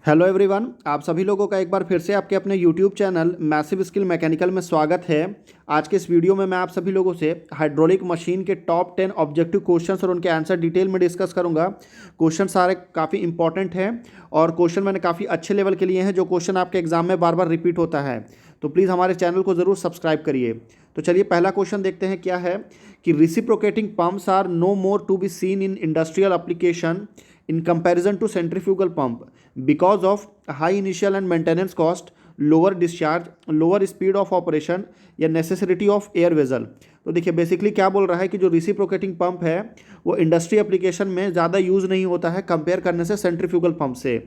Hello everyone, आप सभी लोगों का एक बार फिर से आपके अपने YouTube channel massive skill mechanical में स्वागत है। आज के इस वीडियो में मैं आप सभी लोगों से हाइड्रोलिक मशीन के टॉप 10 ऑब्जेक्टिव क्वेश्चंस और उनके आंसर डिटेल में डिस्कस करूंगा। क्वेश्चन सारे काफ़ी इंपॉर्टेंट हैं और क्वेश्चन मैंने काफ़ी अच्छे लेवल के लिए हैं, जो क्वेश्चन आपके एग्जाम में बार बार रिपीट होता है। तो प्लीज़ हमारे चैनल को ज़रूर सब्सक्राइब करिए। तो चलिए पहला क्वेश्चन देखते हैं क्या है कि reciprocating pumps are no more to be seen in industrial application in comparison to centrifugal pump because of high initial and maintenance cost, lower discharge, lower speed of operation या necessity of air vessel। तो देखिए basically क्या बोल रहा है कि जो reciprocating pump है वो इंडस्ट्री एप्लीकेशन में ज़्यादा यूज़ नहीं होता है कंपेयर करने से सेंट्रीफ्यूगल पंप से।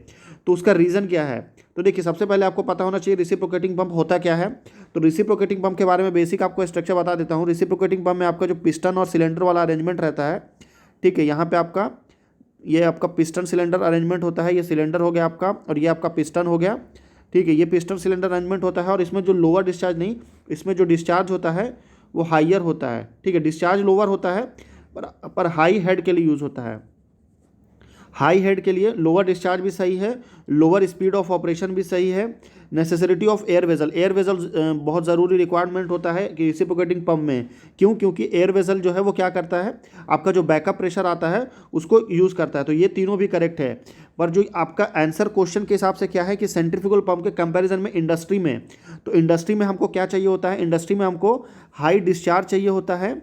तो उसका रीज़न क्या है? तो देखिए सबसे पहले आपको पता होना चाहिए रिसिप्रोकेटिंग पंप होता क्या है। तो रिसिप्रोकेटिंग पंप के बारे में बेसिक आपको स्ट्रक्चर बता देता हूँ। रिसिप्रोकेटिंग पंप में आपका जो पिस्टन और सिलेंडर वाला अरेंजमेंट रहता है, ठीक है, यहाँ पे आपका ये आपका पिस्टन सिलेंडर अरेंजमेंट होता है। ये सिलेंडर हो गया आपका और ये आपका पिस्टन हो गया, ठीक है। ये पिस्टन सिलेंडर अरेंजमेंट होता है और इसमें जो लोअर डिस्चार्ज नहीं, इसमें जो डिस्चार्ज होता है वो हाइयर होता है, ठीक है। डिस्चार्ज लोअर होता है पर हाई हेड के लिए यूज़ होता है। हाई हेड के लिए लोअर डिस्चार्ज भी सही है, लोअर स्पीड ऑफ ऑपरेशन भी सही है। Necessity of air vessel, air vessel बहुत ज़रूरी रिक्वायरमेंट होता है कि रिसिप्रोकेटिंग पंप में। क्यों? क्योंकि एयर वेजल जो है वो क्या करता है, आपका जो बैकअप प्रेशर आता है उसको यूज़ करता है। तो ये तीनों भी करेक्ट है। पर जो आपका आंसर क्वेश्चन के हिसाब से क्या है कि सेंट्रीफ्यूगल पंप के कंपैरिजन में इंडस्ट्री में, तो इंडस्ट्री में हमको क्या चाहिए होता है, इंडस्ट्री में हमको हाई डिस्चार्ज चाहिए होता है।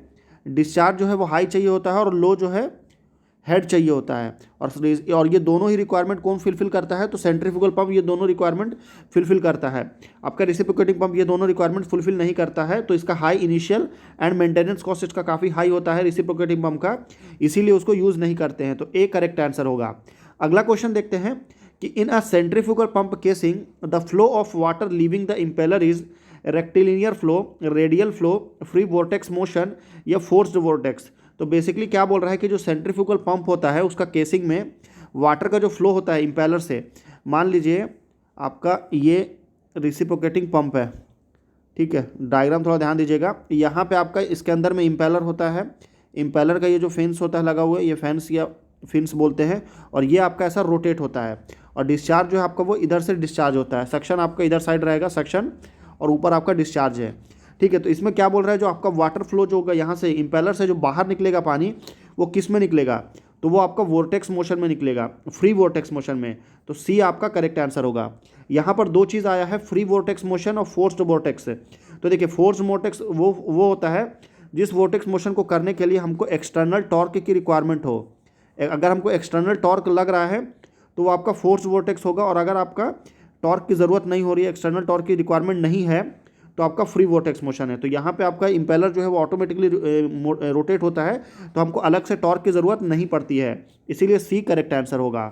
डिस्चार्ज जो है वो हाई चाहिए होता है और लो जो है हेड चाहिए होता है। और ये दोनों ही रिक्वायरमेंट कौन फिलफिल करता है? तो सेंट्रीफ्यूगल पंप ये दोनों रिक्वायरमेंट फिलफिल करता है। आपका रिसिप्रोकेटिंग पंप ये दोनों रिक्वायरमेंट फुलफिल नहीं करता है। तो इसका high initial and maintenance cost इसका काफ़ी हाई होता है रिसिप्रोकेटिंग पंप का, इसीलिए उसको यूज़ नहीं करते हैं। तो ए करेक्ट आंसर होगा। अगला क्वेश्चन देखते हैं कि in a centrifugal pump casing the flow of water leaving the impeller is rectilinear flow, radial flow, free vortex motion या फोर्स्ड वोर्टेक्स। तो बेसिकली क्या बोल रहा है कि जो सेंट्रीफ्यूगल पंप होता है उसका केसिंग में वाटर का जो फ्लो होता है इम्पेलर से, मान लीजिए आपका ये रिसिप्रोकेटिंग पंप है, ठीक है। डायग्राम थोड़ा ध्यान दीजिएगा। यहाँ पे आपका इसके अंदर में इम्पेलर होता है। इम्पेलर का ये जो फेंस होता है लगा हुआ है, ये फेंस या फिन्स बोलते हैं, और ये आपका ऐसा रोटेट होता है। और डिस्चार्ज जो है आपका वो इधर से डिस्चार्ज होता है। सक्शन आपका इधर साइड रहेगा, सक्शन, और ऊपर आपका डिस्चार्ज है, ठीक है। तो इसमें क्या बोल रहा है, जो आपका वाटर फ्लो जो होगा यहाँ से इम्पेलर से जो बाहर निकलेगा पानी, वो किस में निकलेगा? तो वो आपका वोर्टेक्स मोशन में निकलेगा, फ्री वोर्टेक्स मोशन में। तो सी आपका करेक्ट आंसर होगा। यहाँ पर दो चीज़ आया है, फ्री वोर्टेक्स मोशन और फोर्स्ड वोर्टेक्स। तो देखिए फोर्स्ड वोर्टेक्स वो होता है जिस वोर्टेक्स मोशन को करने के लिए हमको एक्सटर्नल टॉर्क की रिक्वायरमेंट हो। अगर हमको एक्सटर्नल टॉर्क लग रहा है तो वो आपका फोर्स्ड वोर्टेक्स होगा, और अगर आपका टॉर्क की ज़रूरत नहीं हो रही है, एक्सटर्नल टॉर्क की रिक्वायरमेंट नहीं है, तो आपका फ्री वोर्टेक्स मोशन है। तो यहाँ पे आपका इम्पेलर जो है वो ऑटोमेटिकली रोटेट होता है, तो हमको अलग से टॉर्क की ज़रूरत नहीं पड़ती है, इसीलिए सी करेक्ट आंसर होगा।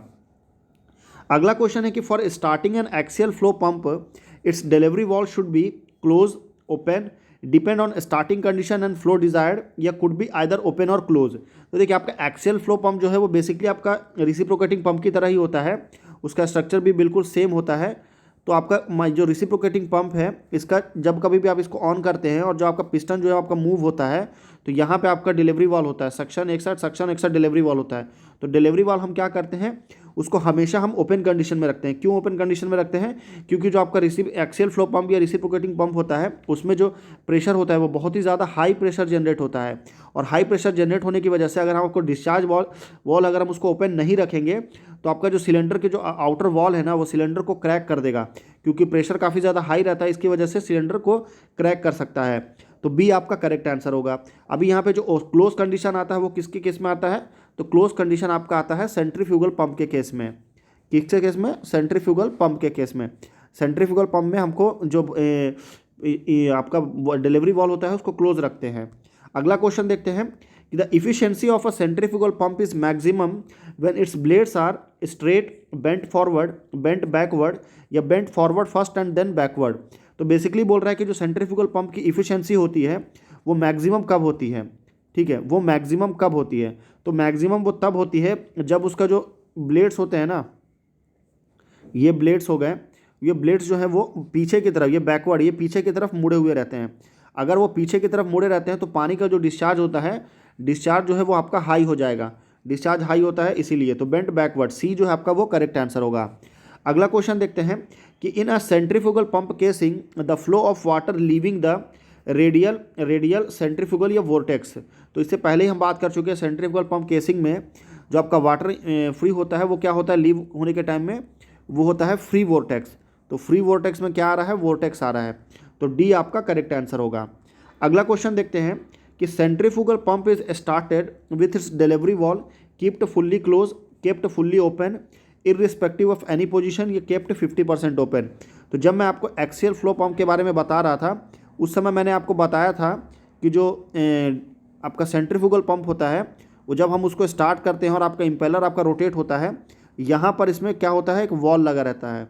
अगला क्वेश्चन है कि for starting N axial flow pump it's delivery wall should be close, open, depend on starting condition and flow desired, या कुड बी आइदर ओपन और क्लोज। तो देखिए आपका एक्सियल फ्लो पंप जो है वो बेसिकली आपका रिसिप्रोकेटिंग पंप की तरह ही होता है, उसका स्ट्रक्चर भी बिल्कुल सेम होता है। तो आपका जो रिसिप्रोकेटिंग पंप है, इसका जब कभी भी आप इसको ऑन करते हैं और जो आपका पिस्टन जो है आपका मूव होता है, तो यहाँ पे आपका डिलीवरी वाल होता है, सक्शन एक साइड डिलीवरी वाल होता है। तो डिलीवरी वाल हम क्या करते हैं, उसको हमेशा हम ओपन कंडीशन में रखते हैं। क्यों ओपन कंडीशन में रखते हैं? क्योंकि जो आपका एक्सियल फ्लो पंप या रिसिप्रोकेटिंग पंप होता है उसमें जो प्रेशर होता है वो बहुत ही ज़्यादा हाई प्रेशर जनरेट होता है, और हाई प्रेशर जनरेट होने की वजह से अगर हम आपको डिस्चार्ज वॉल अगर हम उसको ओपन नहीं रखेंगे तो आपका जो सिलेंडर के जो आउटर वॉल है ना, वो सिलेंडर को क्रैक कर देगा, क्योंकि प्रेशर काफ़ी ज़्यादा हाई रहता है, इसकी वजह से सिलेंडर को क्रैक कर सकता है। तो बी आपका करेक्ट आंसर होगा। अभी यहाँ पे जो क्लोज कंडीशन आता है वो किसके केस में आता है? तो क्लोज कंडीशन आपका आता है सेंट्रीफ्यूगल पंप के केस में। किसके केस में? सेंट्रीफ्यूगल पंप के केस में। सेंट्रीफ्यूगल पंप में हमको जो आपका डिलीवरी वॉल होता है उसको क्लोज रखते हैं। अगला क्वेश्चन देखते हैं कि the efficiency of a centrifugal pump is maximum when its blades are straight, bent forward, bent backward, या bent forward first and then backward. तो बेसिकली बोल रहा है कि जो सेंट्रीफ्यूगल पंप की इफिशियंसी होती है वो मैक्सिमम कब होती है, ठीक है, वो मैक्सिमम कब होती है? तो मैक्सिमम वो तब होती है जब उसका जो ब्लेड्स होते हैं ना, ये ब्लेड्स हो गए, ये ब्लेड्स जो है वो पीछे की तरफ, ये बैकवर्ड, ये पीछे की तरफ मुड़े हुए रहते हैं। अगर वो पीछे की तरफ मुड़े रहते हैं तो पानी का जो डिस्चार्ज होता है, डिस्चार्ज जो है वो आपका हाई हो जाएगा, डिस्चार्ज हाई होता है इसीलिए। तो बेंट बैकवर्ड, सी जो है आपका वो करेक्ट आंसर होगा। अगला क्वेश्चन देखते हैं कि in a centrifugal pump casing the flow of water leaving the radial centrifugal या वोर्टेक्स। तो इससे पहले ही हम बात कर चुके हैं सेंट्रीफ्यूगल पंप केसिंग में जो आपका वाटर फ्री होता है वो क्या होता है, लीव होने के टाइम में वो होता है फ्री वोर्टेक्स। तो फ्री वोर्टेक्स में क्या आ रहा है, वोर्टेक्स आ रहा है। तो डी आपका करेक्ट आंसर होगा। अगला क्वेश्चन देखते हैं कि centrifugal pump is started with its delivery wall keeped fully close, kept fully open, irrespective of any position, ये केप्ट 50% ओपन। तो जब मैं आपको एक्सियल फ्लो पंप के बारे में बता रहा था उस समय मैंने आपको बताया था कि जो आपका सेंट्रीफ्यूगल पंप होता है वो जब हम उसको स्टार्ट करते हैं और आपका इम्पेलर आपका रोटेट होता है, यहाँ पर इसमें क्या होता है, एक वॉल लगा रहता है।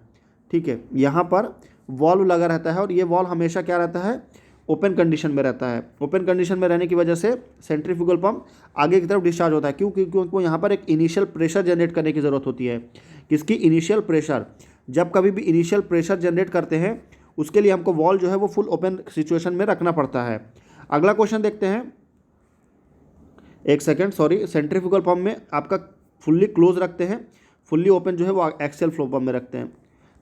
ठीक है, यहाँ पर वॉल्व लगा रहता है और ये वॉल्व हमेशा क्या रहता है, ओपन कंडीशन में रहता है। ओपन कंडीशन में रहने की वजह से सेंट्रीफ्यूगल पंप आगे की तरफ डिस्चार्ज होता है। क्यों? क्योंकि यहाँ पर एक इनिशियल प्रेशर जनरेट करने की ज़रूरत होती है। किसकी? Initial pressure. जब कभी भी इनिशियल प्रेशर जनरेट करते हैं उसके लिए हमको वॉल्व जो है वो फुल ओपन सिचुएशन में रखना पड़ता है। अगला क्वेश्चन देखते हैं, एक सेकेंड, सॉरी, सेंट्रीफ्यूगल पंप में आपका फुल्ली क्लोज रखते हैं, फुल्ली ओपन जो है वो एक्सियल फ्लो पंप में रखते हैं।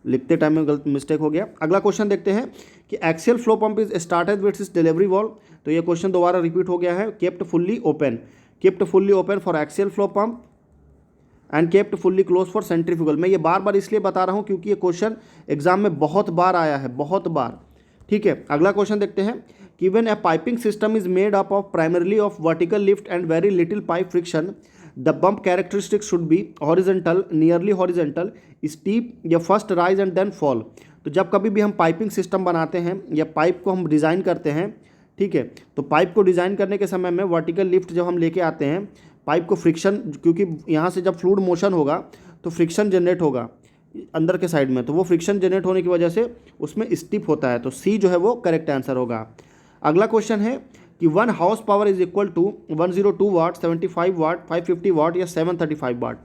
लिखते टाइम में गलत मिस्टेक हो गया। अगला क्वेश्चन देखते हैं कि axial flow pump is started with its delivery valve. तो ये क्वेश्चन दोबारा रिपीट हो गया है। Kept fully open for axial flow pump and kept fully close for centrifugal. मैं ये बार बार इसलिए बता रहा हूँ क्योंकि ये क्वेश्चन एग्जाम में बहुत बार आया है, बहुत बार। ठीक है, अगला क्वेश्चन देखते हैं कि when a piping system is made up of primarily of vertical lift and very little pipe friction the pump characteristics should be horizontal, nearly horizontal, steep या first rise and then fall. तो जब कभी भी हम piping system बनाते हैं या pipe को हम डिज़ाइन करते हैं, ठीक है, तो पाइप को डिज़ाइन करने के समय में वर्टिकल लिफ्ट जब हम लेके आते हैं, पाइप को फ्रिक्शन, क्योंकि यहाँ से जब फ्लूइड मोशन होगा तो फ्रिक्शन जनरेट होगा अंदर के साइड में, तो वो फ्रिक्शन जनरेट होने की वजह से उसमें स्टिप होता है। तो सी जो है वो करेक्ट आंसर होगा। अगला क्वेश्चन है कि 1 house power is equal to 102 watt, 75 watt, 550 watt या 735 वाट।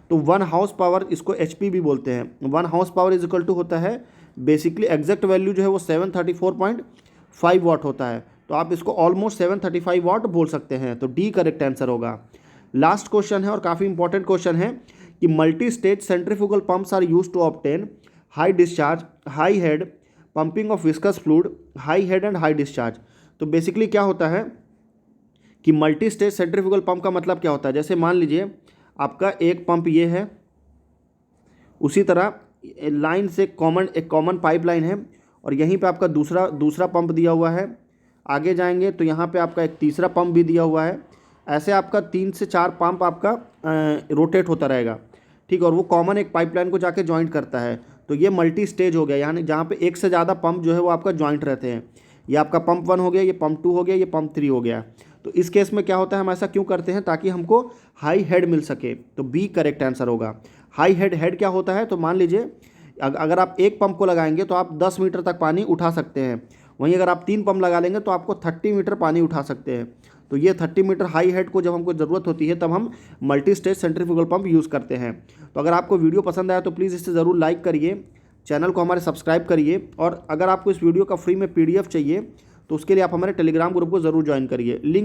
तो 1 हाउस पावर, इसको HP भी बोलते हैं। 1 house power is equal to होता है बेसिकली एग्जैक्ट वैल्यू जो है वो 734.5 वाट होता है। तो आप इसको ऑलमोस्ट 735 वाट बोल सकते हैं। तो डी करेक्ट आंसर होगा। लास्ट क्वेश्चन है और काफ़ी इंपॉर्टेंट क्वेश्चन है कि multi stage centrifugal pumps are use to obtain high discharge, high head, pumping of viscous fluid, high head and high discharge. तो बेसिकली क्या होता है कि मल्टी स्टेज सेंट्रीफ्यूगल पंप का मतलब क्या होता है, जैसे मान लीजिए आपका एक पंप ये है, उसी तरह लाइन से एक कॉमन पाइपलाइन है और यहीं पे आपका दूसरा पंप दिया हुआ है। आगे जाएंगे तो यहाँ पे आपका एक तीसरा पंप भी दिया हुआ है। ऐसे आपका 3 से 4 पंप आपका रोटेट होता रहेगा, ठीक है, और वो कॉमन एक पाइपलाइन को जाके ज्वाइंट करता है। तो ये मल्टी स्टेज हो गया, यानी जहाँ पे एक से ज़्यादा पंप जो है वो आपका ज्वाइंट रहते हैं। ये आपका पंप 1 हो गया, ये पंप 2 हो गया, ये पंप 3 हो गया। तो इस केस में क्या होता है, हम ऐसा क्यों करते हैं, ताकि हमको हाई हेड मिल सके। तो बी करेक्ट आंसर होगा। हाई हेड क्या होता है, तो मान लीजिए अगर आप एक पंप को लगाएंगे तो आप 10 मीटर तक पानी उठा सकते हैं, वहीं अगर आप 3 पंप लगा लेंगे तो आपको 30 मीटर पानी उठा सकते हैं। तो ये 30 मीटर हाई हेड को जब हमको ज़रूरत होती है तब हम multi stage centrifugal pump use करते हैं। तो अगर आपको वीडियो पसंद आया तो प्लीज़ इसे ज़रूर लाइक करिए, चैनल को हमारे सब्सक्राइब करिए, और अगर आपको इस वीडियो का फ्री में PDF चाहिए तो उसके लिए आप हमारे टेलीग्राम ग्रुप को ज़रूर ज्वाइन करिए। लिंक